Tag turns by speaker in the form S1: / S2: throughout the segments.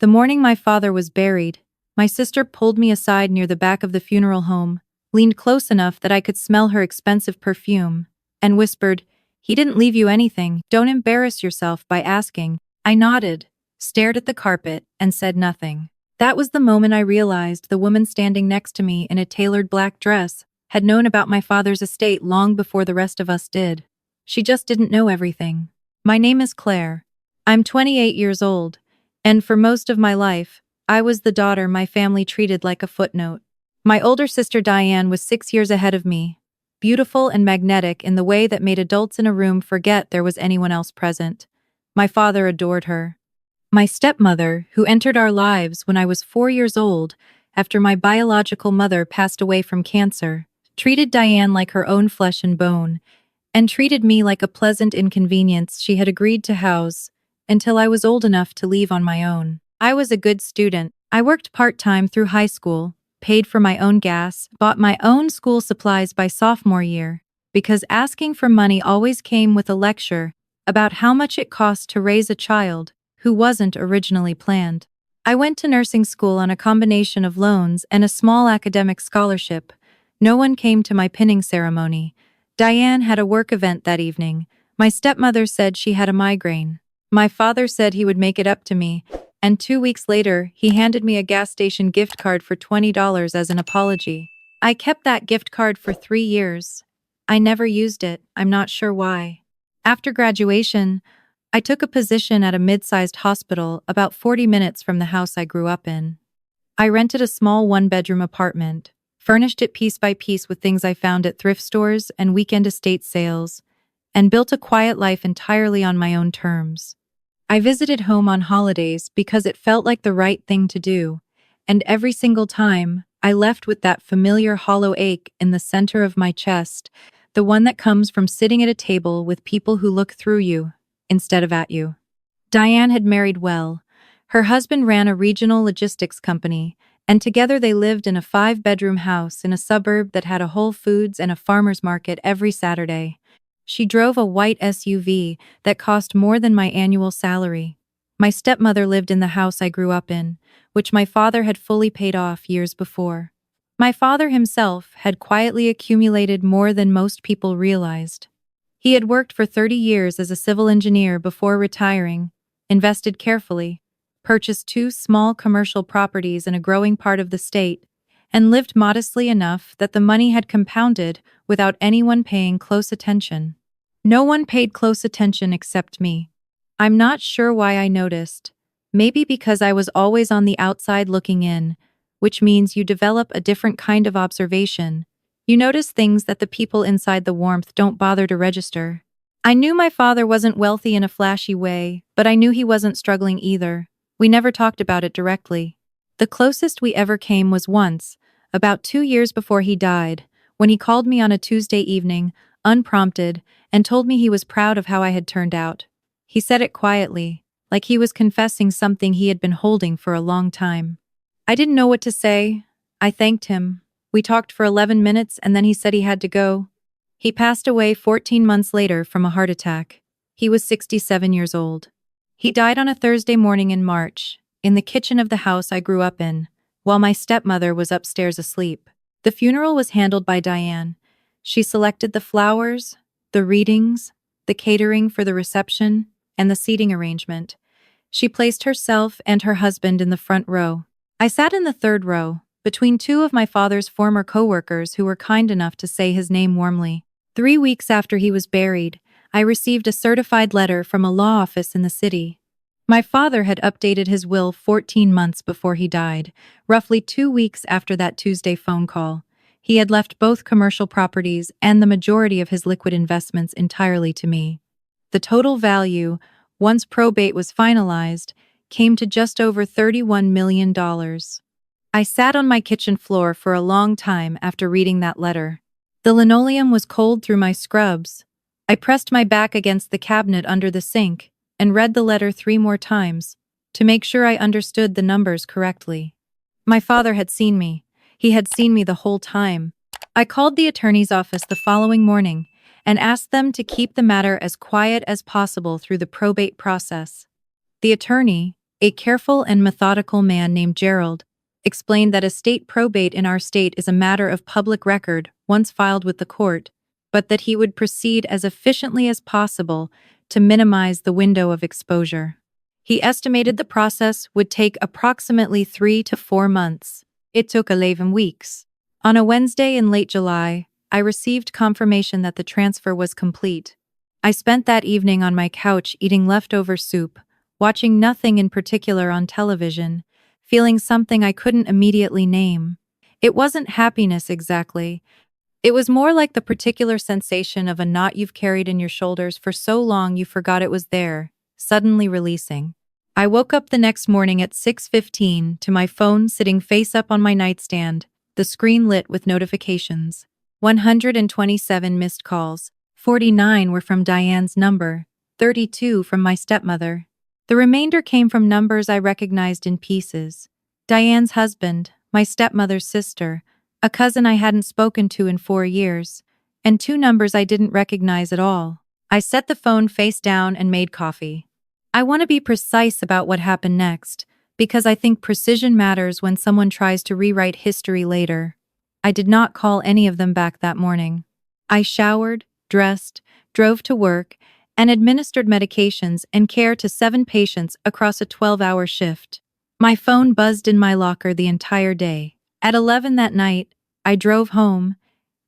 S1: The morning my father was buried, my sister pulled me aside near the back of the funeral home, leaned close enough that I could smell her expensive perfume, and whispered, "He didn't leave you anything, don't embarrass yourself by asking." I nodded, stared at the carpet, and said nothing. That was the moment I realized the woman standing next to me in a tailored black dress had known about my father's estate long before the rest of us did. She just didn't know everything. My name is Claire. I'm 28 years old, and for most of my life, I was the daughter my family treated like a footnote. My older sister Diane was 6 years ahead of me, beautiful and magnetic in the way that made adults in a room forget there was anyone else present. My father adored her. My stepmother, who entered our lives when I was 4 years old after my biological mother passed away from cancer, treated Diane like her own flesh and bone, and treated me like a pleasant inconvenience she had agreed to house until I was old enough to leave on my own. I was a good student. I worked part-time through high school, paid for my own gas, bought my own school supplies by sophomore year, because asking for money always came with a lecture about how much it cost to raise a child who wasn't originally planned. I went to nursing school on a combination of loans and a small academic scholarship. No one came to my pinning ceremony. Diane had a work event that evening. My stepmother said she had a migraine. My father said he would make it up to me, and 2 weeks later, he handed me a gas station gift card for $20 as an apology. I kept that gift card for 3 years. I never used it, I'm not sure why. After graduation, I took a position at a mid-sized hospital about 40 minutes from the house I grew up in. I rented a small one-bedroom apartment, furnished it piece by piece with things I found at thrift stores and weekend estate sales, and built a quiet life entirely on my own terms. I visited home on holidays because it felt like the right thing to do, and every single time, I left with that familiar hollow ache in the center of my chest, the one that comes from sitting at a table with people who look through you instead of at you. Diane had married well. Her husband ran a regional logistics company, and together they lived in a 5-bedroom house in a suburb that had a Whole Foods and a farmer's market every Saturday. She drove a white SUV that cost more than my annual salary. My stepmother lived in the house I grew up in, which my father had fully paid off years before. My father himself had quietly accumulated more than most people realized. He had worked for 30 years as a civil engineer before retiring, invested carefully, purchased 2 small commercial properties in a growing part of the state, and lived modestly enough that the money had compounded without anyone paying close attention. No one paid close attention except me. I'm not sure why I noticed. Maybe because I was always on the outside looking in, which means you develop a different kind of observation. You notice things that the people inside the warmth don't bother to register. I knew my father wasn't wealthy in a flashy way, but I knew he wasn't struggling either. We never talked about it directly. The closest we ever came was once, about 2 years before he died, when he called me on a Tuesday evening, unprompted, and told me he was proud of how I had turned out. He said it quietly, like he was confessing something he had been holding for a long time. I didn't know what to say. I thanked him. We talked for 11 minutes and then he said he had to go. He passed away 14 months later from a heart attack. He was 67 years old. He died on a Thursday morning in March, in the kitchen of the house I grew up in, while my stepmother was upstairs asleep. The funeral was handled by Diane. She selected the flowers, the readings, the catering for the reception, and the seating arrangement. She placed herself and her husband in the front row. I sat in the third row, between 2 of my father's former co-workers who were kind enough to say his name warmly. 3 weeks after he was buried, I received a certified letter from a law office in the city. My father had updated his will 14 months before he died, roughly 2 weeks after that Tuesday phone call. He had left both commercial properties and the majority of his liquid investments entirely to me. The total value, once probate was finalized, came to just over $31 million. I sat on my kitchen floor for a long time after reading that letter. The linoleum was cold through my scrubs. I pressed my back against the cabinet under the sink and read the letter 3 more times to make sure I understood the numbers correctly. My father had seen me. He had seen me the whole time. I called the attorney's office the following morning and asked them to keep the matter as quiet as possible through the probate process. The attorney, A careful and methodical man named Gerald explained that estate probate in our state is a matter of public record once filed with the court, but that he would proceed as efficiently as possible to minimize the window of exposure. He estimated the process would take approximately 3 to 4 months. It took 11 weeks. On a Wednesday in late July, I received confirmation that the transfer was complete. I spent that evening on my couch eating leftover soup, watching nothing in particular on television, feeling something I couldn't immediately name. It wasn't happiness exactly. It was more like the particular sensation of a knot you've carried in your shoulders for so long you forgot it was there, suddenly releasing. I woke up the next morning at 6:15 to my phone sitting face up on my nightstand, the screen lit with notifications. 127 missed calls. 49 were from Diane's number, 32 from my stepmother. The remainder came from numbers I recognized in pieces. Diane's husband, my stepmother's sister, a cousin I hadn't spoken to in 4 years, and 2 numbers I didn't recognize at all. I set the phone face down and made coffee. I want to be precise about what happened next, because I think precision matters when someone tries to rewrite history later. I did not call any of them back that morning. I showered, dressed, drove to work, and administered medications and care to 7 patients across a 12-hour shift. My phone buzzed in my locker the entire day. At 11 that night, I drove home,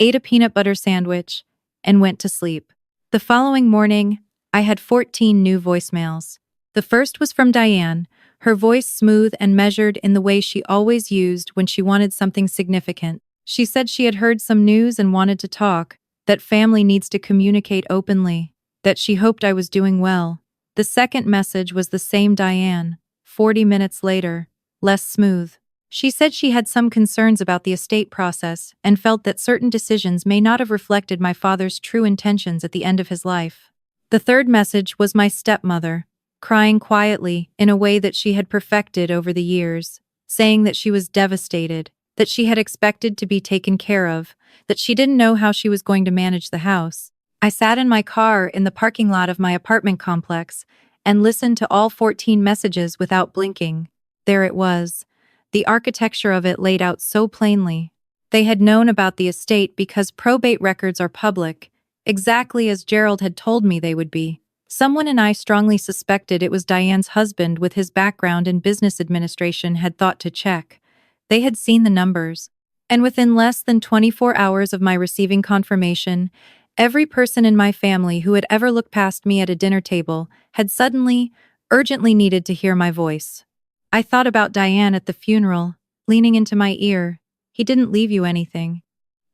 S1: ate a peanut butter sandwich, and went to sleep. The following morning, I had 14 new voicemails. The first was from Diane, her voice smooth and measured in the way she always used when she wanted something significant. She said she had heard some news and wanted to talk, that family needs to communicate openly, that she hoped I was doing well. The second message was the same Diane, 40 minutes later, less smooth. She said she had some concerns about the estate process and felt that certain decisions may not have reflected my father's true intentions at the end of his life. The third message was my stepmother, crying quietly in a way that she had perfected over the years, saying that she was devastated, that she had expected to be taken care of, that she didn't know how she was going to manage the house. I sat in my car in the parking lot of my apartment complex and listened to all 14 messages without blinking. There it was. The architecture of it laid out so plainly. They had known about the estate because probate records are public, exactly as Gerald had told me they would be. Someone and I strongly suspected it was Diane's husband with his background in business administration had thought to check. They had seen the numbers. And within less than 24 hours of my receiving confirmation, every person in my family who had ever looked past me at a dinner table had suddenly, urgently needed to hear my voice. I thought about Diane at the funeral, leaning into my ear. He didn't leave you anything.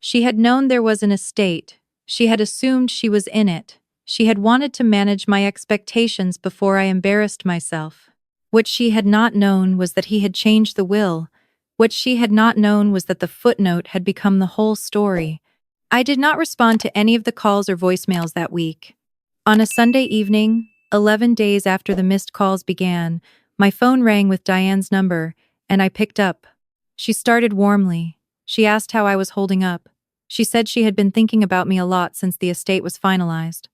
S1: She had known there was an estate. She had assumed she was in it. She had wanted to manage my expectations before I embarrassed myself. What she had not known was that he had changed the will. What she had not known was that the footnote had become the whole story. I did not respond to any of the calls or voicemails that week. On a Sunday evening, 11 days after the missed calls began, my phone rang with Diane's number, and I picked up. She started warmly. She asked how I was holding up. She said she had been thinking about me a lot since the estate was finalized.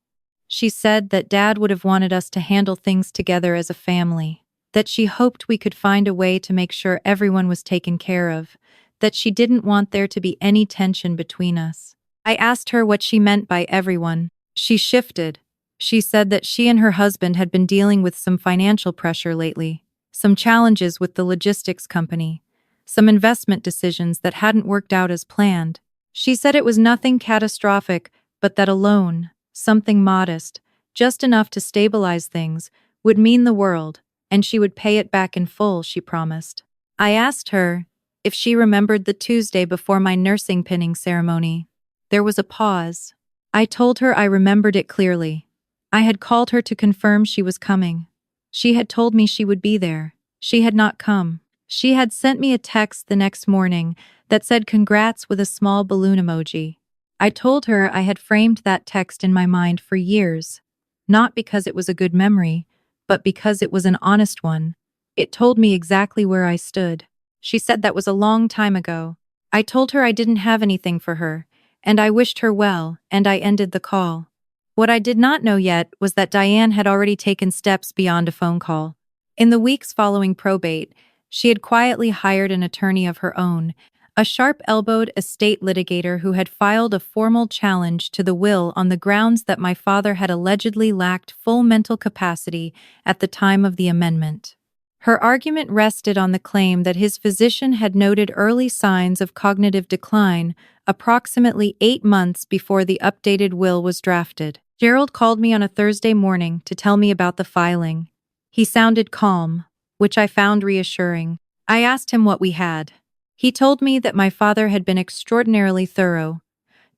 S1: She said that Dad would have wanted us to handle things together as a family, that she hoped we could find a way to make sure everyone was taken care of, that she didn't want there to be any tension between us. I asked her what she meant by everyone. She shifted. She said that she and her husband had been dealing with some financial pressure lately, some challenges with the logistics company, some investment decisions that hadn't worked out as planned. She said it was nothing catastrophic, but that a loan, something modest, just enough to stabilize things, would mean the world, and she would pay it back in full, she promised. I asked her if she remembered the Tuesday before my nursing pinning ceremony. There was a pause. I told her I remembered it clearly. I had called her to confirm she was coming. She had told me she would be there. She had not come. She had sent me a text the next morning that said congrats with a small balloon emoji. I told her I had framed that text in my mind for years, not because it was a good memory, but because it was an honest one. It told me exactly where I stood. She said that was a long time ago. I told her I didn't have anything for her, and I wished her well, and I ended the call. What I did not know yet was that Diane had already taken steps beyond a phone call. In the weeks following probate, she had quietly hired an attorney of her own, a sharp-elbowed estate litigator who had filed a formal challenge to the will on the grounds that my father had allegedly lacked full mental capacity at the time of the amendment. Her argument rested on the claim that his physician had noted early signs of cognitive decline approximately 8 months before the updated will was drafted. Gerald called me on a Thursday morning to tell me about the filing. He sounded calm, which I found reassuring. I asked him what we had. He told me that my father had been extraordinarily thorough.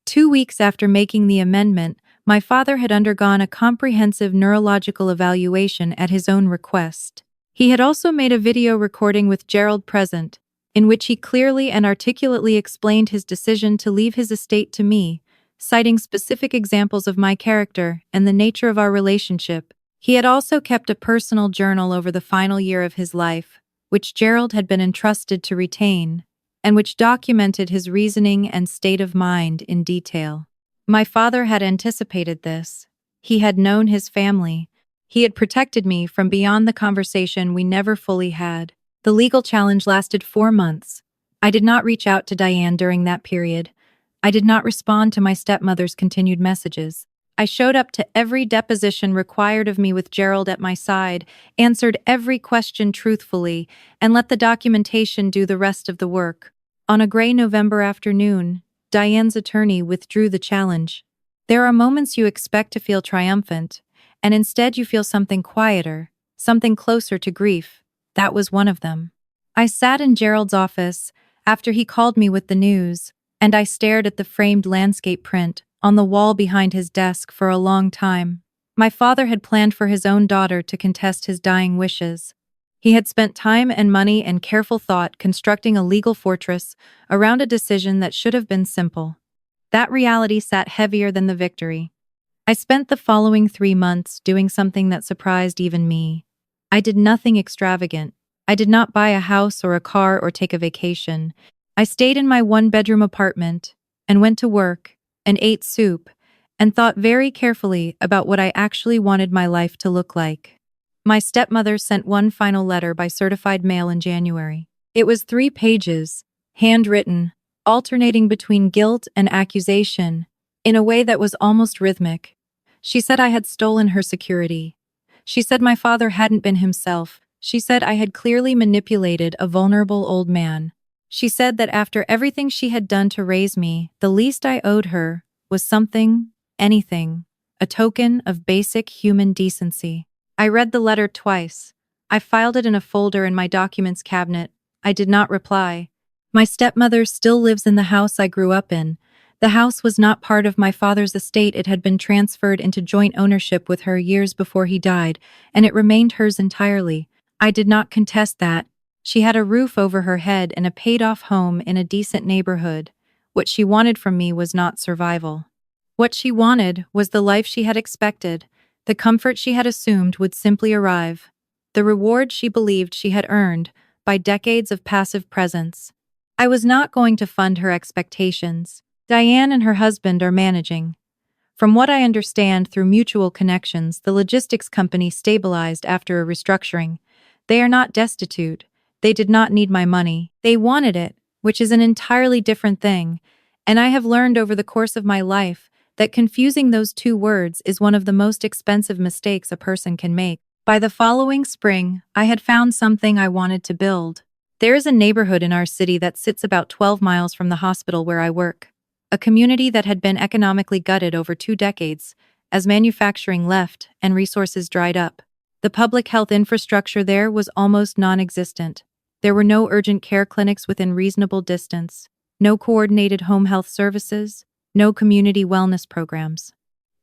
S1: 2 weeks after making the amendment, my father had undergone a comprehensive neurological evaluation at his own request. He had also made a video recording with Gerald present, in which he clearly and articulately explained his decision to leave his estate to me, citing specific examples of my character and the nature of our relationship. He had also kept a personal journal over the final year of his life, which Gerald had been entrusted to retain, and which documented his reasoning and state of mind in detail. My father had anticipated this. He had known his family. He had protected me from beyond the conversation we never fully had. The legal challenge lasted 4 months. I did not reach out to Diane during that period. I did not respond to my stepmother's continued messages. I showed up to every deposition required of me with Gerald at my side, answered every question truthfully, and let the documentation do the rest of the work. On a gray November afternoon, Diane's attorney withdrew the challenge. There are moments you expect to feel triumphant, and instead you feel something quieter, something closer to grief. That was one of them. I sat in Gerald's office after he called me with the news, and I stared at the framed landscape print on the wall behind his desk for a long time. My father had planned for his own daughter to contest his dying wishes. He had spent time and money and careful thought constructing a legal fortress around a decision that should have been simple. That reality sat heavier than the victory. I spent the following 3 months doing something that surprised even me. I did nothing extravagant. I did not buy a house or a car or take a vacation. I stayed in my one-bedroom apartment and went to work and ate soup, and thought very carefully about what I actually wanted my life to look like. My stepmother sent one final letter by certified mail in January. It was 3 pages, handwritten, alternating between guilt and accusation, in a way that was almost rhythmic. She said I had stolen her security. She said my father hadn't been himself. She said I had clearly manipulated a vulnerable old man. She said that after everything she had done to raise me, the least I owed her was something, anything, a token of basic human decency. I read the letter twice. I filed it in a folder in my documents cabinet. I did not reply. My stepmother still lives in the house I grew up in. The house was not part of my father's estate. It had been transferred into joint ownership with her years before he died, and it remained hers entirely. I did not contest that. She had a roof over her head and a paid-off home in a decent neighborhood. What she wanted from me was not survival. What she wanted was the life she had expected, the comfort she had assumed would simply arrive, the reward she believed she had earned by decades of passive presence. I was not going to fund her expectations. Diane and her husband are managing. From what I understand through mutual connections, the logistics company stabilized after a restructuring. They are not destitute. They did not need my money. They wanted it, which is an entirely different thing, and I have learned over the course of my life that confusing those 2 words is one of the most expensive mistakes a person can make. By the following spring, I had found something I wanted to build. There is a neighborhood in our city that sits about 12 miles from the hospital where I work, a community that had been economically gutted over 2 decades as manufacturing left and resources dried up. The public health infrastructure there was almost non-existent. There were no urgent care clinics within reasonable distance, no coordinated home health services, no community wellness programs.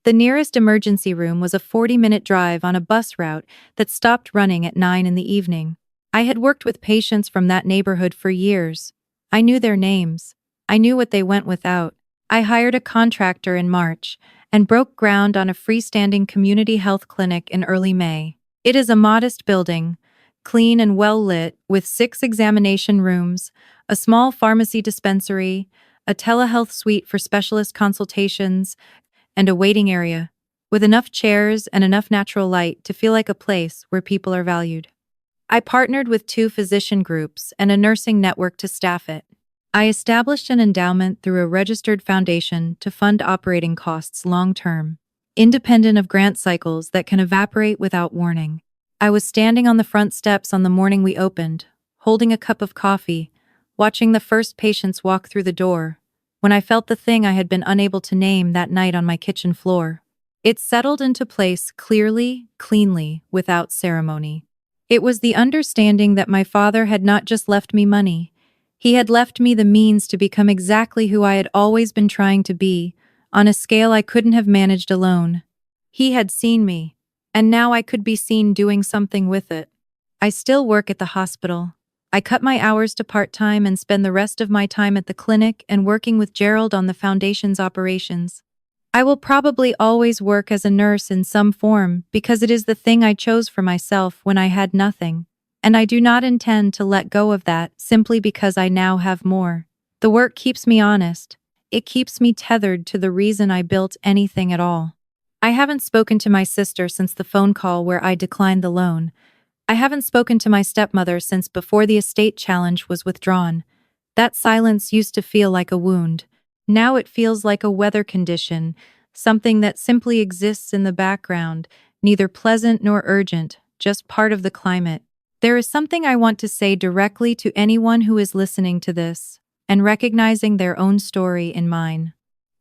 S1: The nearest emergency room was a 40-minute drive on a bus route that stopped running at 9 in the evening. I had worked with patients from that neighborhood for years. I knew their names. I knew what they went without. I hired a contractor in March and broke ground on a freestanding community health clinic in early May. It is a modest building, clean and well-lit, with 6 examination rooms, a small pharmacy dispensary, a telehealth suite for specialist consultations, and a waiting area, with enough chairs and enough natural light to feel like a place where people are valued. I partnered with 2 physician groups and a nursing network to staff it. I established an endowment through a registered foundation to fund operating costs long term, independent of grant cycles that can evaporate without warning. I was standing on the front steps on the morning we opened, holding a cup of coffee, watching the first patients walk through the door, when I felt the thing I had been unable to name that night on my kitchen floor. It settled into place clearly, cleanly, without ceremony. It was the understanding that my father had not just left me money, he had left me the means to become exactly who I had always been trying to be, on a scale I couldn't have managed alone. He had seen me, and now I could be seen doing something with it. I still work at the hospital. I cut my hours to part-time and spend the rest of my time at the clinic and working with Gerald on the foundation's operations. I will probably always work as a nurse in some form because it is the thing I chose for myself when I had nothing, and I do not intend to let go of that simply because I now have more. The work keeps me honest. It keeps me tethered to the reason I built anything at all. I haven't spoken to my sister since the phone call where I declined the loan. I haven't spoken to my stepmother since before the estate challenge was withdrawn. That silence used to feel like a wound. Now it feels like a weather condition, something that simply exists in the background, neither pleasant nor urgent, just part of the climate. There is something I want to say directly to anyone who is listening to this, and recognizing their own story in mine.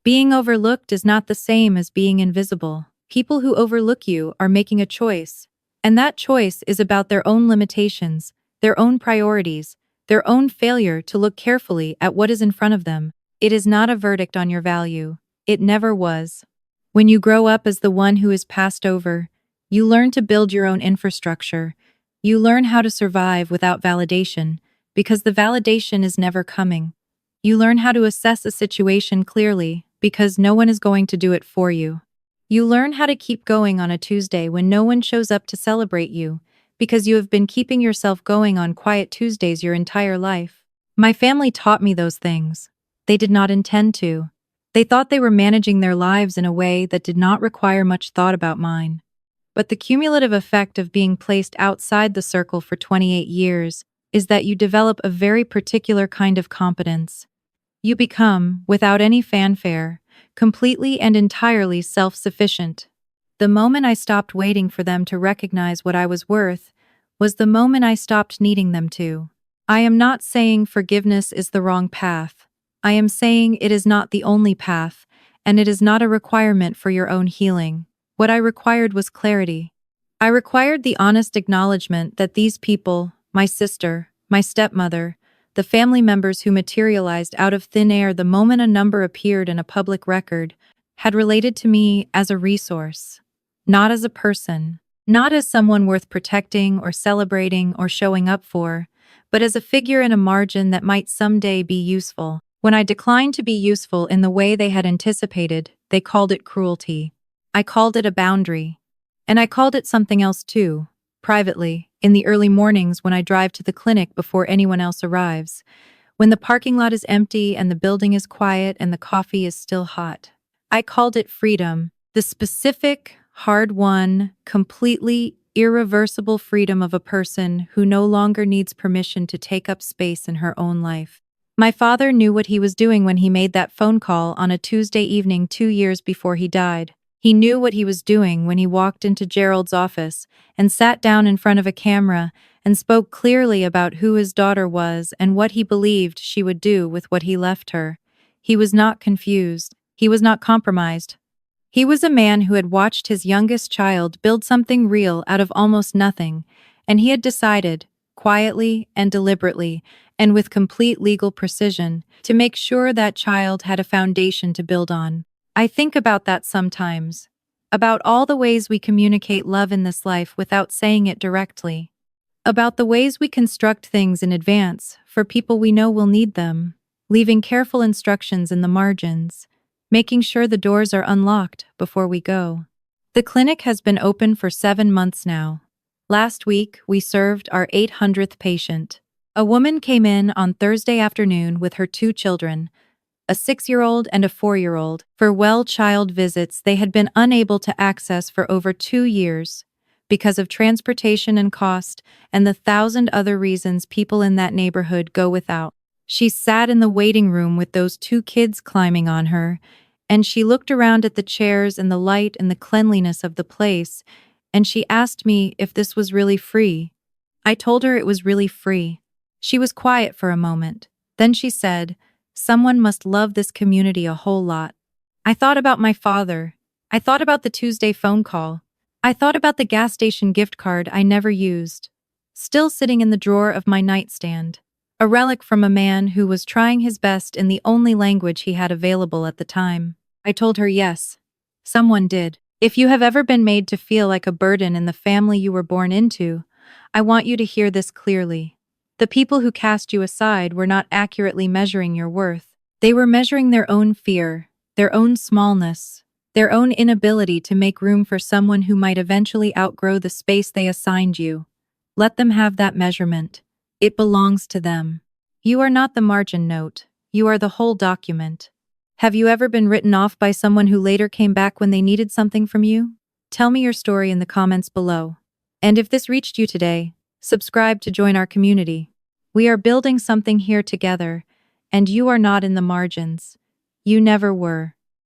S1: Being overlooked is not the same as being invisible. People who overlook you are making a choice, and that choice is about their own limitations, their own priorities, their own failure to look carefully at what is in front of them. It is not a verdict on your value. It never was. When you grow up as the one who is passed over, you learn to build your own infrastructure. You learn how to survive without validation, because the validation is never coming. You learn how to assess a situation clearly, because no one is going to do it for you. You learn how to keep going on a Tuesday when no one shows up to celebrate you, because you have been keeping yourself going on quiet Tuesdays your entire life. My family taught me those things. They did not intend to. They thought they were managing their lives in a way that did not require much thought about mine. But the cumulative effect of being placed outside the circle for 28 years is that you develop a very particular kind of competence. You become, without any fanfare, completely and entirely self-sufficient. The moment I stopped waiting for them to recognize what I was worth was the moment I stopped needing them to. I am not saying forgiveness is the wrong path. I am saying it is not the only path, and it is not a requirement for your own healing. What I required was clarity. I required the honest acknowledgement that these people, my sister, my stepmother, the family members who materialized out of thin air the moment a number appeared in a public record, had related to me as a resource, not as a person, not as someone worth protecting or celebrating or showing up for, but as a figure in a margin that might someday be useful. When I declined to be useful in the way they had anticipated, they called it cruelty. I called it a boundary. And I called it something else too, privately, in the early mornings when I drive to the clinic before anyone else arrives, when the parking lot is empty and the building is quiet and the coffee is still hot. I called it freedom, the specific, hard-won, completely irreversible freedom of a person who no longer needs permission to take up space in her own life. My father knew what he was doing when he made that phone call on a Tuesday evening 2 years before he died. He knew what he was doing when he walked into Gerald's office and sat down in front of a camera and spoke clearly about who his daughter was and what he believed she would do with what he left her. He was not confused. He was not compromised. He was a man who had watched his youngest child build something real out of almost nothing, and he had decided, quietly and deliberately, and with complete legal precision, to make sure that child had a foundation to build on. I think about that sometimes, about all the ways we communicate love in this life without saying it directly, about the ways we construct things in advance for people we know will need them, leaving careful instructions in the margins, making sure the doors are unlocked before we go. The clinic has been open for 7 months now. Last week, we served our 800th patient. A woman came in on Thursday afternoon with her 2 children, a 6-year-old and a 4-year-old, for child visits they had been unable to access for over 2 years because of transportation and cost, and the thousand other reasons people in that neighborhood go without. She sat in the waiting room with those two kids climbing on her, and she looked around at the chairs and the light and the cleanliness of the place, and she asked me if this was really free. I told her it was really free. She was quiet for a moment. Then she said, "Someone must love this community a whole lot." I thought about my father. I thought about the Tuesday phone call. I thought about the gas station gift card I never used, still sitting in the drawer of my nightstand, a relic from a man who was trying his best in the only language he had available at the time. I told her yes, someone did. If you have ever been made to feel like a burden in the family you were born into, I want you to hear this clearly. The people who cast you aside were not accurately measuring your worth. They were measuring their own fear, their own smallness, their own inability to make room for someone who might eventually outgrow the space they assigned you. Let them have that measurement. It belongs to them. You are not the margin note. You are the whole document. Have you ever been written off by someone who later came back when they needed something from you? Tell me your story in the comments below. And if this reached you today, subscribe to join our community. We are building something here together, and you are not in the margins. You never were.